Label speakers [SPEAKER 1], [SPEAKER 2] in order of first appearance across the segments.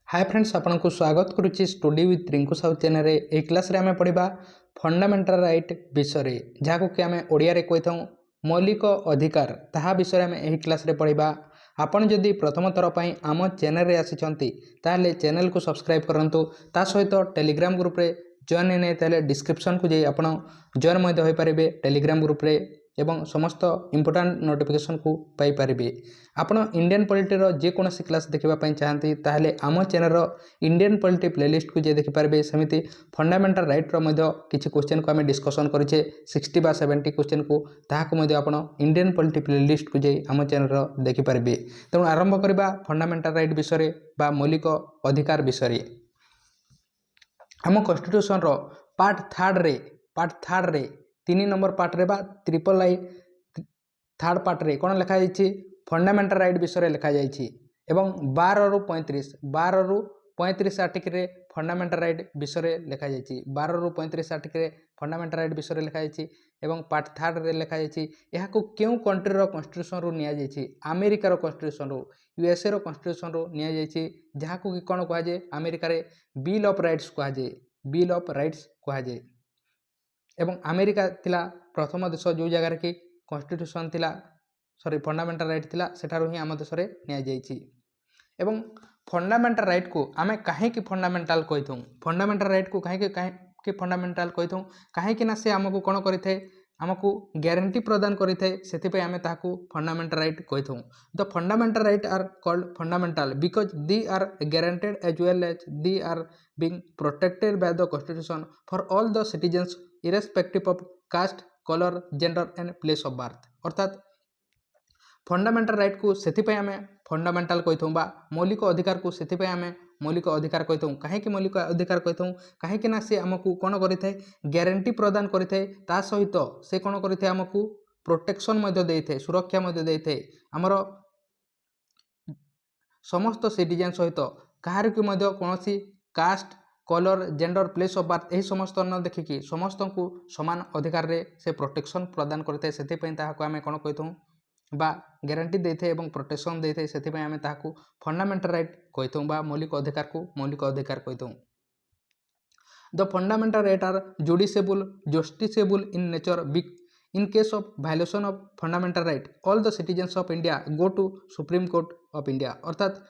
[SPEAKER 1] Hi friends आपन को स्वागत करुच्ची study with Rinku Sahu channel ए क्लास रे आमे पढ़िबा फंडामेंटल राइट विषय जहाँ कि आमे ओडिया रे कहि थाउ मौलिक अधिकार ताहा विषय आमे एही क्लास रे पढ़िबा। आपन जदि प्रथम थर पई आम चैनल रे आसिचंती ताले चैनल को सब्सक्राइब करंतु ता सहित टेलीग्राम ग्रुप रे जॉइन ने ताले डिस्क्रिप्शन को जे आपन जॉइन मध्ये होई परिबे टेलीग्राम ग्रुप रे एवं समस्त इंपोर्टेंट नोटिफिकेशन को पाई परिबे। आपण इंडियन पॉलिटी रो जे कोनोसी क्लास देखिबा पई चाहंती ताहले आम चैनल रो इंडियन पॉलिटी प्लेलिस्ट को जे देखि पारबे। सेमिति फंडामेंटल राइट रो मध्ये किछि क्वेश्चन को आमे डिस्कशन करिचे 60 बा 70 क्वेश्चन को ताहाको मध्ये आपण इंडियन पॉलिटी प्लेलिस्ट को जे आम चैनल रो देखि पारबे। तेणु आरंभ करबा फंडामेंटल राइट विषय बा मौलिक अधिकार विषय। आम कॉन्स्टिट्यूशन रो पार्ट थर्ड रे 3 नंबर पार्ट रे बा ट्रिपल आई थर्ड पार्ट रे कोन लिखा जायछि फंडामेंटल राइट विषय लिखा जायछि एवं 12 रु 35 आर्टिकल रे फंडामेंटल राइट विषय लिखा जायछि 12 रु 35 आर्टिकल रे फंडामेंटल राइट विषय लिखा जायछि एवं पार्ट थर्ड रे लिखा जायछि एहा को केउ कंट्री रो कॉन्स्टिट्यूशन रु निया जायछि अमेरिका रो कॉन्स्टिट्यूशन रु यूएसए रो कॉन्स्टिट्यूशन रु निया जायछि जहा को कि कोन कहा जे अमेरिका रे बिल ऑफ राइट्स कहा जे बिल ऑफ राइट्स कहा जे एवं अमेरिका थिला प्रथम देश जो जगह रे कि कॉन्स्टिट्यूशन थिला सॉरी फंडामेंटल राइट थिला सेठारु ही आम देश रे निया जायछि। एवं फंडामेंटल राइट को आमे काहे कि फंडामेंटल कहिथौ फंडामेंटल राइट को काहे कि फंडामेंटल कहिथौ काहे कि ना से हमकु कोन करिथे हमकु ग्यारंटी प्रदान करिथे सेति पे आमे ताकू फंडामेंटल राइट कहिथौ। The fundamental right are called fundamental because they are guaranteed as well as they are being protected by the constitution for all the citizens irrespective of caste colour gender and place of birth. अर्थात fundamental right को सेति आमे fundamental कहिथौ बा मौलिक अधिकार को सेति आमे मौलिक अधिकार कहिथौ काहे कि मौलिक अधिकार कहिथौ काहे कि ना से हमकु कोन करिथे ग्यारंटी प्रदान करिथे ता सहित से कोन करिथे हमकु प्रोटेक्शन मध्ये देइथे सुरक्षा मध्ये देइथे हमरो समस्त सिटीजन सहित काहार कि मध्ये कोनोसी caste colour gender place of birth एही समस्त न देखिकी समस्त को समान अधिकार रे से प्रोटेक्शन प्रदान करते सेति पई ताहाको आमे कोन कहिथौ बा ग्यारंटी देथे एवं प्रोटेक्शन देथे सेति पई आमे ताहाको फंडामेंटल राइट कहिथौ बा मौलिक अधिकार को मौलिक अधिकार कहिथौ। The fundamental right are judiciable justiciable in nature in case of violation of fundamental right all the citizens of India go to Supreme court of India. अर्थात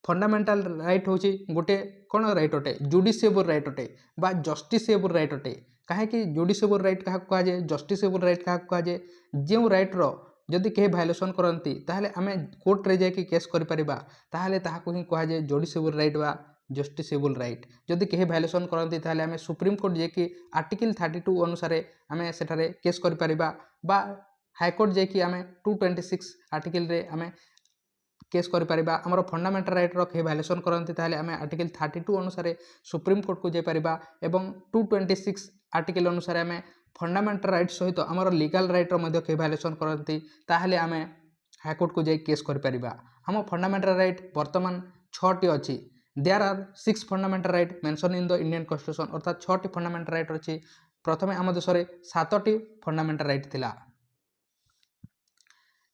[SPEAKER 1] फंडामेंटल राइट होची गोटे कोन राइट अटे जुडिशियबल राइट अटे बा जस्टिसेबल राइट अटे काहे कि जुडिशियबल right कहा कहा जे जस्टिसेबल राइट कहा कहा जे जेउ राइट रो जदि के वायलेशन करंती ताहले आमे कोर्ट रे जाय कि केस करि परिबा ताहले ताहाको ही कहा जे जुडिशियबल राइट बा जस्टिसेबल राइट जदि के वायलेशन करंती ताहले आमे सुप्रीम कोर्ट जे कि आर्टिकल 32 अनुसार आमे सेठारे केस करि परिबा बा हाई कोर्ट जे कि आमे 226 आर्टिकल रे आमे केस करि परिबा। हमरो फंडामेंटल राइट रो के वायलेशन करंती ताहले आमे आर्टिकल 32 अनुसार सुप्रीम कोर्ट को जे परिबा एवं 226 आर्टिकल अनुसार आमे फंडामेंटल राइट सहित हमरो लीगल राइट रो मध्ये के वायलेशन करंती ताहले आमे हाई कोर्ट को जे केस करि परिबा। हम फंडामेंटल राइट वर्तमान 6 टी अछि there are 6 fundamental right mention in the Indian constitution अर्थात 6 टी फंडामेंटल राइट अछि। प्रथमे हम देश रे 7 टी फंडामेंटल राइट थिला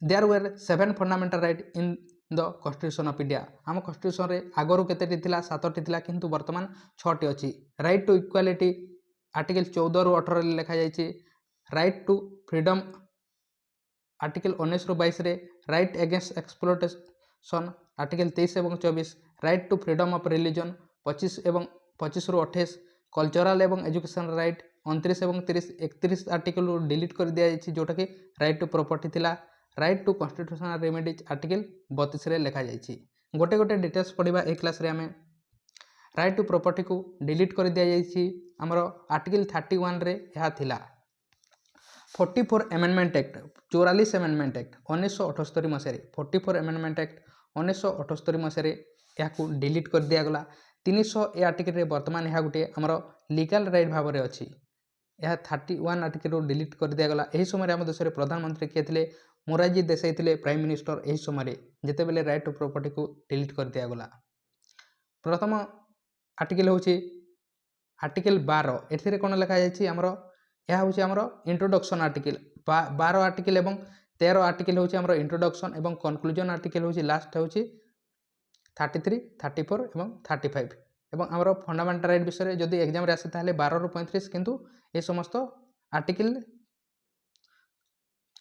[SPEAKER 1] there were 7 fundamental right in the constitution of India. हम कॉन्स्टिट्यूशन रे आगरु केतेटी थिला 7 टी थिला किंतु वर्तमान 6 टी अछि। राइट टू इक्वालिटी आर्टिकल 14 रु 18 रे लिखा जायछि राइट टू फ्रीडम आर्टिकल 19 रु 22 रे राइट अगेंस्ट एक्सप्लॉयटेशन आर्टिकल 23 एवं 24 right to freedom of religion 25 एवं 25 रु 28 कल्चरल एवं एजुकेशन राइट 29 एवं 30 31 आर्टिकल रु डिलीट कर दिया जायछि जोटा कि राइट टू प्रॉपर्टी थिला right to constitutional remedies article 32 रे लिखा जायछि। गोटे गोटे डिटेल्स पढ़िबा ए क्लास रे हमें राइट टू प्रॉपर्टी को डिलीट कर दिया जायछि हमरो आर्टिकल 31 रे यहा थिला 44 अमेंडमेंट एक्ट 44 अमेंडमेंट एक्ट 1978 मसिया रे 44 अमेंडमेंट एक्ट 1978 मसिया रे यहा को डिलीट कर दिया गला 300 ए आर्टिकल रे वर्तमान यहा गुटे हमरो लीगल राइट भाव रे अछि यहा 31 आर्टिकल रो डिलीट कर दिया गला। एही समय रे हम देश रे प्रधानमंत्री के थिले मोरारजी देसाई थिले प्राइम मिनिस्टर एही समय रे जेते बेले राइट टू प्रॉपर्टी को डिलीट कर दिया गला। प्रथम आर्टिकल होची आर्टिकल 12 एथिरे कोन लिखा जायछि हमरो यह होची हमरो इंट्रोडक्शन आर्टिकल 12 आर्टिकल एवं 13 आर्टिकल होची हमरो इंट्रोडक्शन एवं कंक्लूजन आर्टिकल होची लास्ट होची 33, 34 ଏବଂ 35 ଏବଂ ଆମର ଫଣ୍ଡାମେଣ୍ଟାल ରାଇଟ୍ ବିଷୟରେ ଯଦି ଏକ୍ଜାମ୍ରେ ଆସେ ତାହେଲେ 12 ରୁ 35 କିନ୍ତୁ ଏ ସମସ୍ତ ଆର୍ଟିକିଲ୍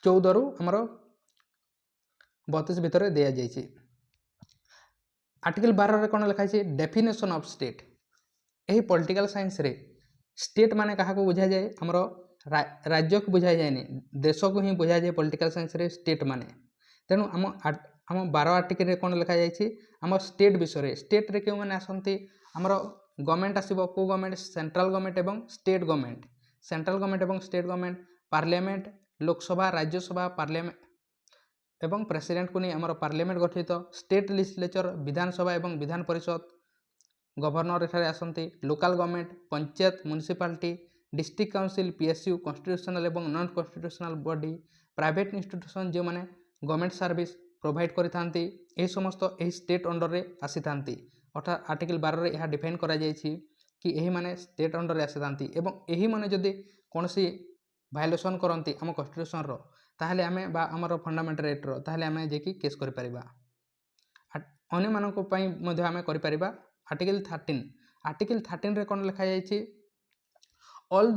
[SPEAKER 1] 14 ରୁ ଆମର 32 ଭିତରେ ଦିଆଯାଇଛି। आर्टिकल 12 रे कौन लिखाई डेफिनेशन ऑफ स्टेट। यही पॉलिटिकल साइंस रे स्टेट माने कहा को बुझा जाए आमर राज्य को बुझा जाए देश को ही बुझा जाए पॉलिटिकल साइंस रे स्टेट माने। तेणु आम 12 आर्टिकल रे कौन लिखा जाए आम स्टेट विषय स्टेट रे क्यों मैंने आसती आमर गवर्नमेंट आसो को गवर्नमेंट सेंट्रल गवर्नमेंट एवं स्टेट गवर्नमेंट सेंट्रल गवर्नमेंट एवं state government parliament Lok Sabha Rajya Sabha parliament एवं प्रेसिडेंट को नहीं आमर पार्लियामेंट गठित स्टेट लेजिस्लेचर विधानसभा एवं विधान परिषद गवर्नर एठारे आसती local government panchayat municipality district council PSU constitutional एवं non constitutional body private institution जो मैंने गवर्नमेंट सर्विस प्रोवाइड करथांती ए समस्त एही स्टेट अंडर रे आसी थांती। अर्थात आर्टिकल 12 रे यह डिफाइन करा जायछि कि एही माने स्टेट अंडर रे आसी थांती एवं एही माने जदि कोनसी भायोलेसन करती आम कन्स्टिट्यूशन रो ताहले आमे बा हमर फंडामेंटल राइट रो ताहले आमे जेकी केस करि परिबा। अन्य मानको पई मध्ये आमे करि परिबा। आर्टिकल 13 रे कोन लिखा जायछि all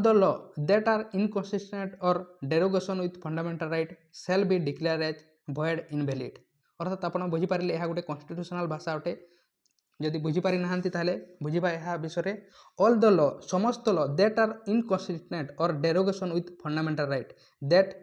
[SPEAKER 1] the law that are inconsistent or derogation with fundamental right shall be declared as void invalid। अर्थात आपण बुझी पारिले यह गोटे कन्स्टिट्यूशनल भाषा अटे जदि बुझी पारि नाहंती ताहले बुझिबा यह विषय ऑल द लॉ समस्त law that are inconsistent or derogation with fundamental right that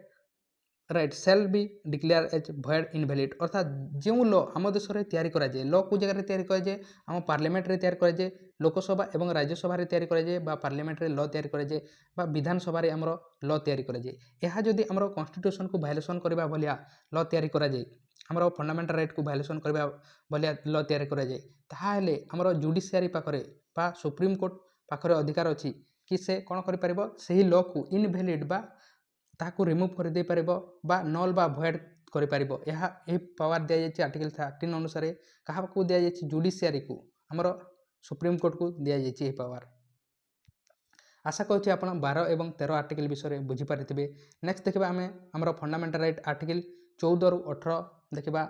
[SPEAKER 1] right shall be declare as void invalid. अर्थात जो लॉ आम देश में तैयारी कराए लॉ को जगह तैयारी कराए आम पार्लियामेंट रे तैयारी कराए लोकसभा एवं राज्यसभा रे तैयारी कराए बा पार्लियामेंट रे लॉ तैयारी कराए बा विधानसभा रे आमर लॉ तैयारी कराए यह जदि आमर कन्स्टिट्यूशन को भायोलेसन करबा भलिया लॉ तैयारी कराए आमर फंडामेंटल राइट को भायोलेसन करबा भलिया लॉ तैयारी कराए ताहाले आमर जुडिशियरी पाखरे बा सुप्रीम कोर्ट पाखरे अधिकार अछि कि से कोन करि परिबो सही लॉ को इनवैलिड बा ताकू रिमूव कर दे परिबो बा नल बा भॉइड करि परिबो। यह ए पावर दिया जायछि आर्टिकल 13 अनुसार कहा को दिया जायछि जुडिशियरी को हमर सुप्रीम कोर्ट को दिया जायछि ए पावर। आशा करछि आपण 12 एवं 13 आर्टिकल विषय बुझी पारिथिबे। नेक्स्ट देखबा हमें हमर फंडामेंटल राइट आर्टिकल 14 रु 18 देखबा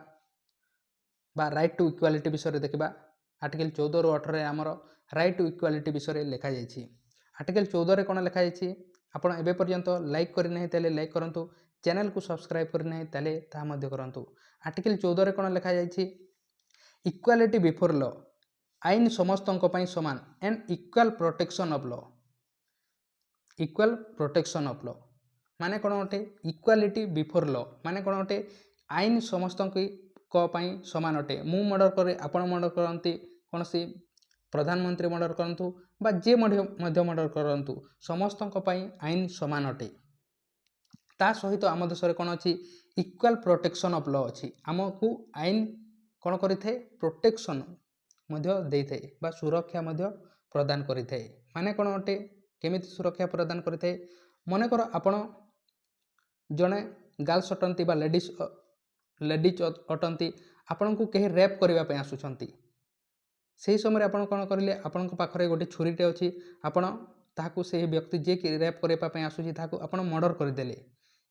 [SPEAKER 1] बा राइट टू इक्वालिटी विषय देखबा। आर्टिकल 14 रु 18 रे हमर राइट टू इक्वालिटी विषय लिखा जायछि। आर्टिकल 14 रे कोन लिखा जायछि आपण एबे पर्यंत लाइक करि नहीं ताले लाइक करंतु चैनल को सब्सक्राइब करि नहीं ताले ता मध्य करंतु। आर्टिकल 14 रे कोन लिखा जायछि इक्वालिटी बिफोर लॉ आईन समस्तंक पई समान and equal protection of law. Equal protection of law माने कोन ओटे इक्वालिटी बिफोर लॉ माने कोन ओटे आईन समस्तंक को पई समान अटे। मु मर्डर करे आपण मर्डर करंती कोनसी प्रधानमंत्री मर्डर करंतु बा जे मध्य मर्डर करंतु समस्तंक पई आईन समान अटे। ता सहित आम देश में कौन अच्छी इक्वाल प्रोटेक्शन ऑफ लॉ अच्छी आमको आईन कौन करें प्रोटेक्शन दे था सुरक्षा प्रदान करें माने कौन अटे केमिति सुरक्षा प्रदान करें मनकर आपण जड़े गर्ल्स अटंती बा लेडीज अटंती आपण को कहीं रेप करने आसुंच से समय आपण कौन करेंगे आपण पाखे गोटे छुरीटे अच्छी आपण ताकू से व्यक्ति जे कि रेप करने आसूसी आपण मर्डर करदे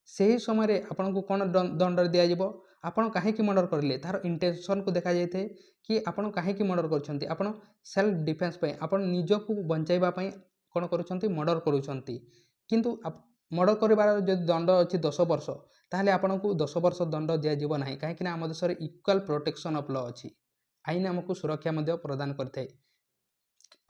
[SPEAKER 1] से ही समय आपण को कौन दंड दिज्व आपण कहीं मर्डर करेंगे तार इंटेंशन को देखा जाए कि आपण कहीं मर्डर कर सेल्फ डिफेन्स आपण निजक बचाइवाई कौन कर मर्डर करूँ मर्डर कर दंड अच्छी 10 वर्ष ताहले आपण को 10 वर्ष दंड दिज्व ना कहीं आम देश में इक्वाल प्रोटेक्शन ऑफ लॉ अच्छी आईन आमको सुरक्षा प्रदान करते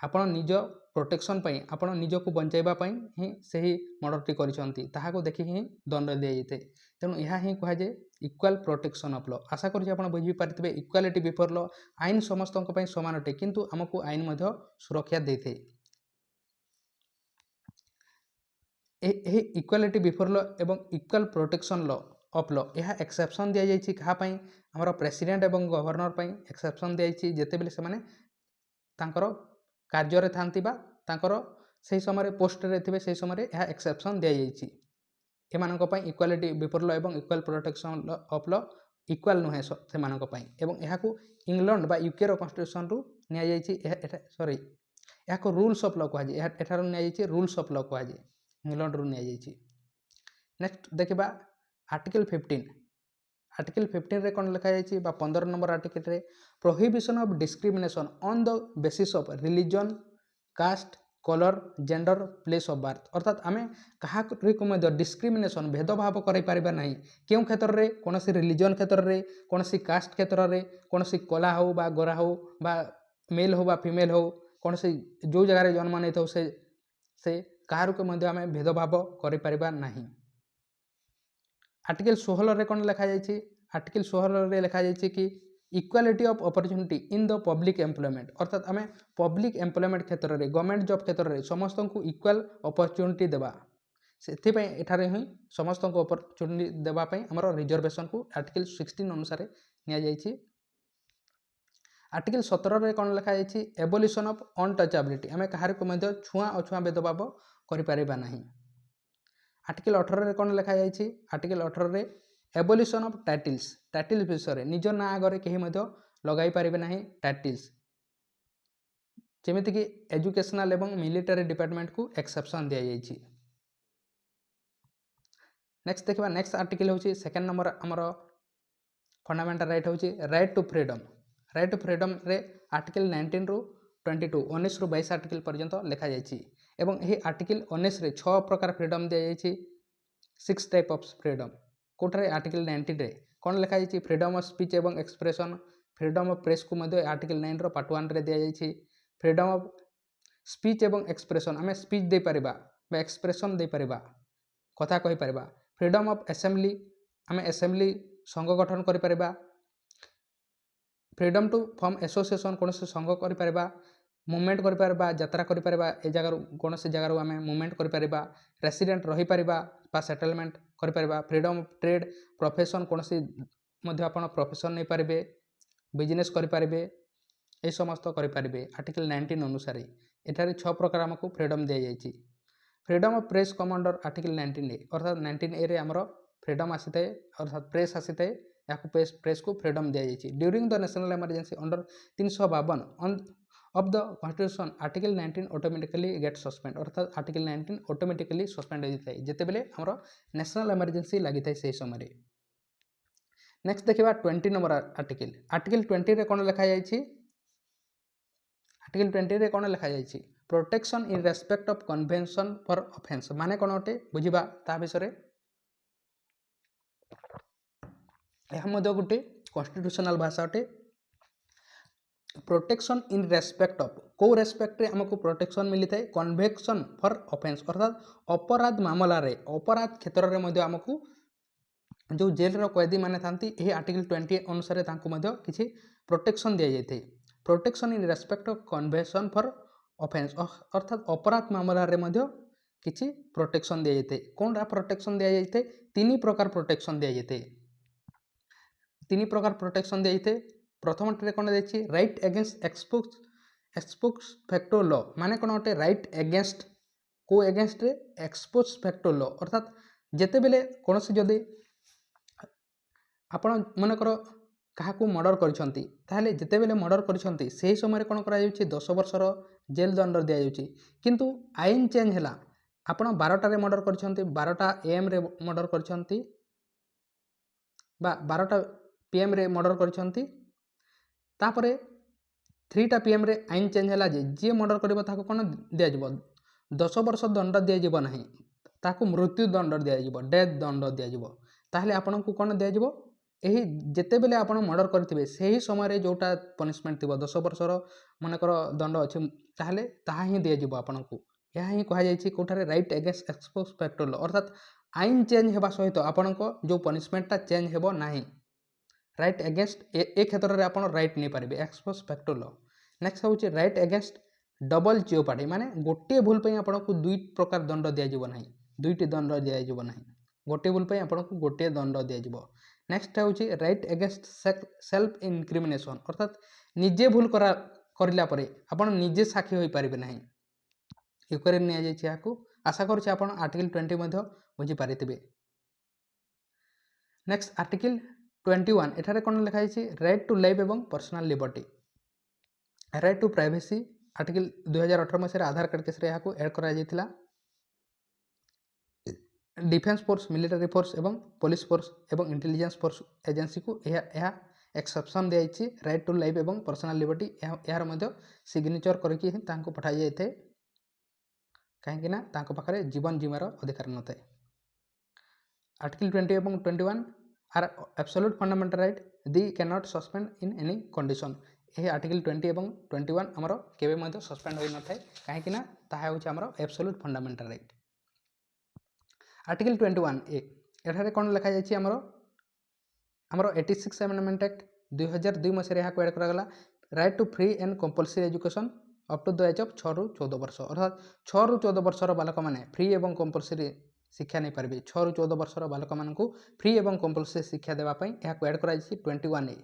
[SPEAKER 1] आपण निज प्रोटेक्शन पई आपण निजको बचाइबा पई ही सही मर्डरटी करिसंती ताहाको देखि ही दंड दिया जाते तेणु यह ही कह जाए इक्वाल प्रोटेक्शन ऑफ लॉ। आशा करूँ आपण बुझी पारिथिबे इक्वालिटी बिफोर लॉ आईन समस्तक पई समान अटे किंतु आमको आईन मध्य सुरक्षा देते। एही इक्वालिटी बिफोर लॉ एवं equal protection law of law यह एक्सेप्शन दिया जायछि कहा पई हमर प्रेसिडेंट एवं गवर्नर पई एक्सेप्शन दिया जायछि जेते बेले से माने तांकर कार्य थांती बा तांकर सही समय पोस्ट रे थिबे सही समय यह एक्सेप्शन दिया जायछि एमानक पई इक्वालिटी बिफोर लॉ एवं equal protection of law equal नुहे से मानक पई एवं यह को इंग्लैंड बा यूके रो कॉन्स्टिट्यूशन रु निया जायछि सॉरी यह को रूल्स ऑफ लॉ कहा जाय एठार निया जायछि रूल्स ऑफ लॉ कहा जाय इंग्लैंड रु निया जायछि। नेक्स्ट देखबा आर्टिकल 15 आर्टिकल 15 रे कौन लिखा जाइए 15 नंबर आर्टिकल रे prohibition of discrimination on the basis of religion caste colour gender place of birth अर्थात आम क्या डिस्क्रिमिनेशन भेदभाव कर ना क्यों क्षेत्र में कौन रिलीजन क्षेत्र में कौन कास्ट क्षेत्र में कौन कला हो बा गोरा हो बा मेल हो बा फीमेल हो कौन जो जगार जन्म नहीं था से कहार को आम भेदभाव कर आर्टिकल 16 रे कौन लिखा जाइए आर्टिकल 16 रे लिखा जाइए कि equality of opportunity in the public employment अर्थात आम पब्लिक एम्प्लॉयमेंट क्षेत्र में गवर्नमेंट जॉब क्षेत्र में समस्त को इक्वाल अपॉर्चुनिटी देवा से एठारे ही समस्त को अपॉर्चुनिटी देवाई आमर रिजर्वेशन को आर्टिकल 16 अनुसार नि आर्टिकल 17 रे कौन लिखा जाइए एबोलिशन ऑफ अनटचेबिलिटी आम कहार को छुआ अछुआ भेदभाव करिपारिबा नहीं आर्टिकल 18 रे कौन लिखा जाइए आर्टिकल 18 रे एबोलिशन ऑफ टाइटल्स विषय निज ना आगे कहीं लगाई पारे ना टाइटल्स जमीक एजुकेशनल एवं मिलिटरी डिपार्टमेंट को एक्सेप्शन दि जाइए नेक्स्ट देखा नेक्स्ट आर्टिकल हूँ सेकेंड नंबर आमर फंडामेंटल राइट हूँ राइट टू फ्रीडम रे आर्टिकल 19 रू 22 19 रू 22 आर्टिकल पर्यंत लिखा जाइए एवं यही आर्टिकल 19 रे 6 प्रकार फ्रीडम दि जाइए 6 टाइप ऑफ फ्रीडम कोठारे आर्टिकल 19 रे कौन लिखा जाइए फ्रीडम ऑफ स्पीच एवं एक्सप्रेशन फ्रीडम ऑफ प्रेस को आर्टिकल 9 रो पार्ट 1 रे दि जाइए फ्रीडम ऑफ स्पीच एवं एक्सप्रेशन आम स्पीच दे पारिबा बा एक्सप्रेशन दे पारिबा कथा कहि पारिबा फ्रीडम ऑफ असेंबली आम असेंबली संघ गठन करि पारिबा फ्रीडम टू फॉर्म एसोसिएशन कौन से संघ करि पारिबा मुवमेंट करि पारिबा यात्रा करि पारिबा ए जगार कौन से जगार आम मुवमेंट करि पारिबा रेसिडेंट रही पारिबा बा सेटलमेंट करि पारिबा फ्रीडम ऑफ ट्रेड प्रोफेशन कौन से आपण प्रोफेशन नहीं पारिबे बिजनेस करि पारिबे ए समस्त करि पारिबे आर्टिकल 19 अनुसार एठारे 6 प्रकार हमको फ्रीडम दि जाइए freedom of press come under article 19 ए अर्थात 19 ए रे हमर फ्रीडम आसी थाए अर्थात प्रेस आसी थाए या प्रेस को फ्रीडम दि जाइए during the national emergency under 352 of the constitution article 19 automatically gate suspend अर्थात आर्टिकल 19 ऑटोमेटिकली सस्पेंड हो जाए जिते बेले हमर नेशनल इमरजेंसी लगी थाए से समय नेक्स्ट देखा 20 नंबर आर्टिकल 20 रे कौन लिखा जाइए आर्टिकल 20 रे कौन लिखा जाइए protection in respect of convention for offence माने कौन अटे बुझा ता विषय यह गोटे कॉन्स्टिट्यूशनल भाषा अटे प्रोटेक्शन इन रेस्पेक्ट ऑफ को रेस्पेक्ट रे हमको प्रोटेक्शन मिली थाए कन्वेक्शन फॉर ऑफेंस अर्थात अपराध मामला रे अपराध क्षेत्र में आमको जो जेल रो कैदी माने थांती यही आर्टिकल 20 अनुसार किसी प्रोटेक्शन दि जाए protection in respect of convection for offence अर्थात अपराध मामला रे किसी प्रोटेक्शन दि जाए कौन प्रोटेक्शन दि जाए 3 प्रकार प्रोटेक्शन दि जाए 3 प्रकार प्रोटेक्शन दि जाए प्रथम कौन देखिए राइट एगेन्स्ट एक्सपोक्स फैक्टो लॉ माने कौन गोटे राइट एगेन्स्ट को एगेन्स्ट रे एक्सपोज फैक्टो लॉ अर्थात जिते बेले कौन सी जदि आपण मनकर क्या मर्डर कर जिते बेले मर्डर कर समय कौन कर 10 वर्षर जेल दंड दि जाऊँगी किंतु आईन चेंज है आपण 12टार मर्डर कर 12टा AM रे मर्डर कर 12टा PM रे मर्डर कर 3टा PM रे आईन चेंज है जी मर्डर कर कौन दिज्व 10 वर्ष दंड दिज्व ना ताकू मृत्यु दंड दिज्व डेथ दंड दिज्व ताहले आपण को कौन दिज्व यही जिते बेले आप मर्डर करेंगे से ही समय जोटा पनिशमेंट थी 10 वर्षर मनकर दंड अच्छे ताहले ताहा ही दिज्व आपन को यह ही कहुई कौटारे right against ex post facto law अर्थात आईन चेंज होगा सहित आपण जो पनिशमेंटा चेंज हो ना राइट एगेन्स्ट ए क्षेत्र में आप राइट नहीं पारे एक्सपोज फैक्टर लॉ नेक्स्ट हूँ राइट एगेन्स्ट डबल जियोपार्डी माने गोटे भूल पर आपन को 2 प्रकार दंड दिज्व ना 2टी दंड दिज्व ना गोटे भूल पर आपन को गोटे दंड दिज्व नेक्स्ट हूँ राइट एगेन्स्ट सेल्फ इनक्रिमिनेशन अर्थात निजे भूल करला आपन निजे साक्षी हो पारे ना यूकर नि आशा करुँचे आप आर्टिकल 20 बुझीपारे नेक्स्ट आर्टिकल 21 एठारे कौन लिखाई राइट टू लाइफ एवं personal liberty right to privacy article 2018 मसीह आधार कार्ड केस एड कर डिफेन्स फोर्स मिलिटारी फोर्स एवं पुलिस फोर्स एवं इंटेलिजेंस फोर्स एजेंसी को यह एक्सेप्शन दिखाई राइट टू लाइफ एवं पर्सनाल लिबर्टी यार सिग्नेचर करके पठाई जाए कहीं पाखे जीवन जीवार अधिकार न थाए। आर्टिकल 20 एवं 21 are absolute fundamental right they can not suspend in any condition. यह आर्टिकल 20 एवं 21 आमर केवे सस्पेंड हो न थाए कहीं तार एब्सोल्यूट फंडामेंटल राइट। आर्टिकल 21 ए एठारे कौन लिखा जाइए आमर 86 एमेंडमेंट एक्ट 2002 मसीह यहाँ एड कराला right to free and compulsory education up to the age of 6 ରୁ 14 वर्ष अर्थात 6 ରୁ 14 वर्षर बालक मैंने फ्री एवं कंपलसरी शिक्षा नहीं पारे। 6 ରୁ 14 वर्षर बालक मानक फ्री एवं कंपलसरी शिक्षा देवाई यहाँ एड कर 21 ए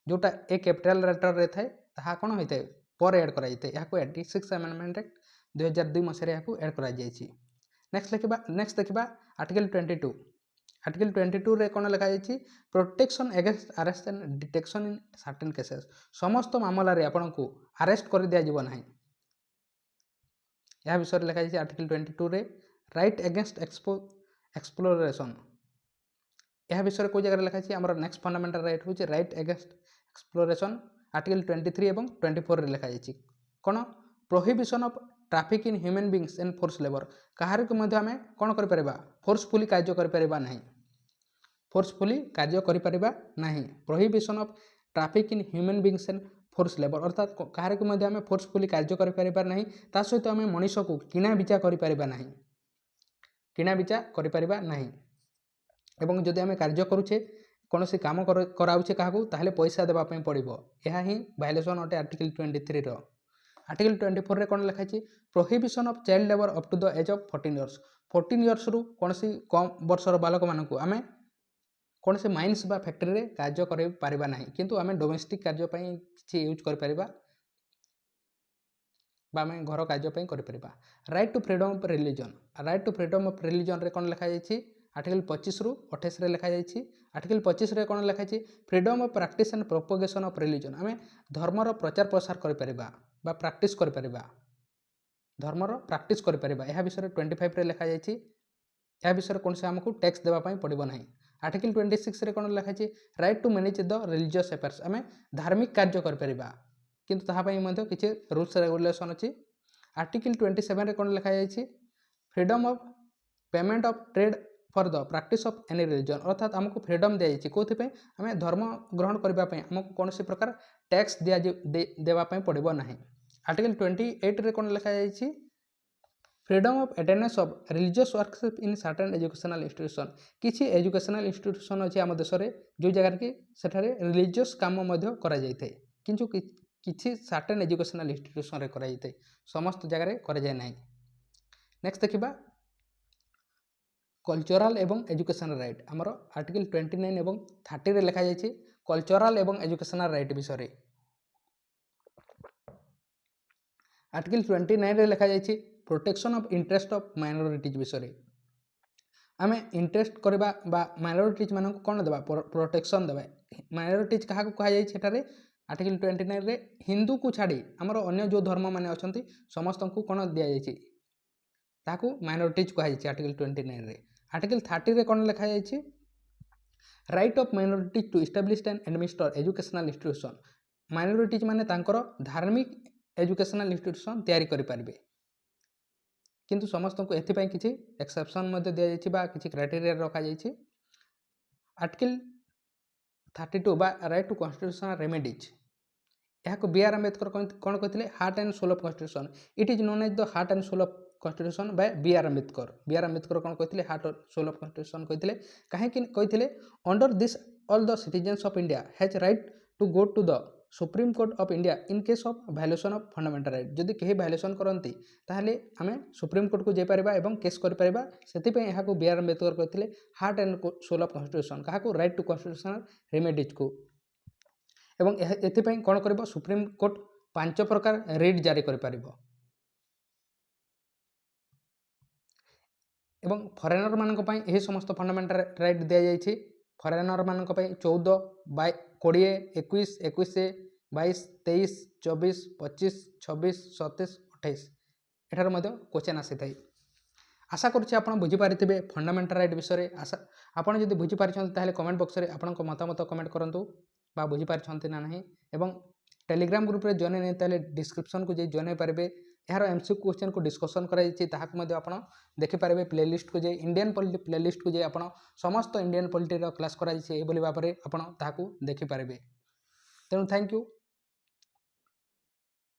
[SPEAKER 1] जोटा ए कैपिटल लेटर रे थाए ताहा कौन होता है पर एड कर 86 एमेंडमेंट एक्ट 2002 मसीह यहाँ एड कर। नेक्स्ट देखा आर्टिकल 22। आर्टिकल 22 रे कौन लिखा जाइए protection against arrest and detection in certain cases समस्त मामला रे आपन को अरेस्ट कर दिया जीवन ना यह विषय लिखा जाइए आर्टिकल 22 रे राइट अगेंस्ट एक्सप्लोरेशन यह विषय को जगह लिखा जाइए आमर नेक्स्ट फंडामेंटल राइट हूँ राइट अगेंस्ट एक्सप्लोरेशन आर्टिकल 23 एवं 24 रे लिखा जाइए कौन prohibition of traffic in human beings and force labour कहार को मध्य आमे कौन कर परिबा फोर्सफुली कार्य कर परिबा नहीं फोर्सफुली कार्य कर परिबा नहीं prohibition of traffic in human beings and force labour अर्थात कहार को मध्य आमे फोर्सफुली कार्य कर परिबा नहीं ता सहित आमे मनुष्य को किना बिचा कर परिबा नहीं किना बिचा कर परिबा नहीं एवं जदि आमे कार्य करूछे कौन सी काम कराउछे काहाकू ताहले पैसा देबा पई पड़िबो यह ही वायलेशन अटे आर्टिकल 23 रो। आर्टिकल 24 रे कौन लिखा prohibition of child labour up to the age of 14 years 14 years रु कौन सी कम वर्षर बालक मानक आमे कौन से माइन्स बा फैक्ट्री रे कार्य कर पारिबा नहीं किंतु आमे डोमेस्टिक कार्य पई किछि यूज कर पारिबा बा आमे घर कार्य पई कर पारिबा। Right to freedom of religion right to freedom of religion रे कौन लिखा आर्टिकल 25 ରୁ 28 रे लिखा जाइए आर्टिकल 25 रे कौन लिखा freedom of practice and propagation of religion आमे धर्मर प्रचार प्रसार कर पारिबा बा प्रैक्टिस कर पारिबा धर्मर प्रैक्टिस कर पारिबा यह विषय 25 रे लिखा जाइए यह विषय कौन से आमको टैक्स देवा पई पड़िबो नहीं। आर्टिकल 26 रे कौन लिखा right to manage the religious affairs आमे धार्मिक कार्य कर पारिबा किंतु ताहा पई मध्ये किछि रूल्स रेगुलेशन अछि। आर्टिकल 27 रे कौन लिखा जाइए freedom of payment of trade for the practice of any religion अर्थात आमको फ्रीडम दिया जाइए कोथि आम धर्म ग्रहण करने आमको कौन से प्रकार टैक्स दिया देवाई पड़ो ना। आर्टिकल 28 रे कौन लिखा जाइए freedom of attendance of religious worship in certain educational institution किसी एजुकेशनल इंस्टीट्यूशन अच्छी आम देश में जो जगार कि सेठारे रिलीजियस काम करा जाय थाए किंतु किसी सर्टेन एजुकेशनल इंस्टीट्यूशन रे करा जाय थाए समस्त जगह करा जाय नाही। नेक्स्ट देखिबा कल्चरल एवं एजुकेशनल राइट आमर आर्टिकल 29 एवं 30 रे लिखा जाइए कल्चरल एवं एजुकेशनल राइट विषय आर्टिकल 29 रे लिखा जाइए protection of interest of minorities विषय आमे इंटरेस्ट करबा बा माइनॉरिटीज मानक कौन देबा प्रोटेक्शन देबा माइनॉरिटीज कहा कहा जाय छेटारे आर्टिकल 29 रे हिंदू को छाड़ी आमर अन्य जो धर्म माने अछंती समस्त को कौन दिया जाय ताकू माइनॉरिटीज कहा जाय आर्टिकल 29 रे। आर्टिकल 30 रे कौन लिखा जाइए right of minorities to establish and administer educational institution minorities माने तांकर धार्मिक एजुकेशनल इंस्टीट्यूशन तैयारी करि पारिबे किंतु समस्त को एथिपाई किछि एक्सेप्शन मध्ये दिया जाइछि बा किछि क्राइटेरिया रखा जाइछि। आर्टिकल 32 बा राइट टू कॉन्स्टिट्यूशनल रेमेडीज यहाँ को बी आर अम्बेडकर कौन कहते heart and soul of constitution it is known as the heart and soul of constitution by B R Ambedkar कौन कहते heart and soul of constitution कहते कहीं कहते under this all the citizens of India has right to go to the supreme court of India in case of violation of fundamental right जदि कहीं violation करती ताहले आमे सुप्रीम कोर्ट को जाइपर एवं केस करिपरिबा सेतिपई यहाँ को बी आर अम्बेडकर कहते heart and soul of constitution क्या राइट टू कॉन्स्टिट्यूशनल रेमेडीज को एवं एथिपई कौन कर सुप्रीम कोर्ट 5 प्रकार रिट जारी कर एवं फरेनर मानक पई यही समस्त फंडामेंटल राइट दिया जाइए फरेनर मानक पई 14 20 21 21 22 23 24 25 26 27 28 एठार मध्य क्वेश्चन आसी थाई। आशा करुच्छे आपण बुझीपारे फंडामेंटाल राइट विषय आशा आपण जदि बुझीपारी ताहले कमेंट बॉक्स रे आपण मतामत कमेंट करंतु बा बुझीपारी ना नहीं एवं टेलीग्राम ग्रुप रे जॉइन नहीं ताहले डिस्क्रिप्शन को जे जॉइन पारे यार एमसीक्यू क्वेश्चन को डिस्कशन कराई आप देखिपारे प्लेलिस्ट को जे इंडियन पॉलिटी प्लेलिस्ट को जे आप समस्त इंडियन पॉलिटी क्लास कराई भाव में आप देखिपारे तेणु थैंक यू।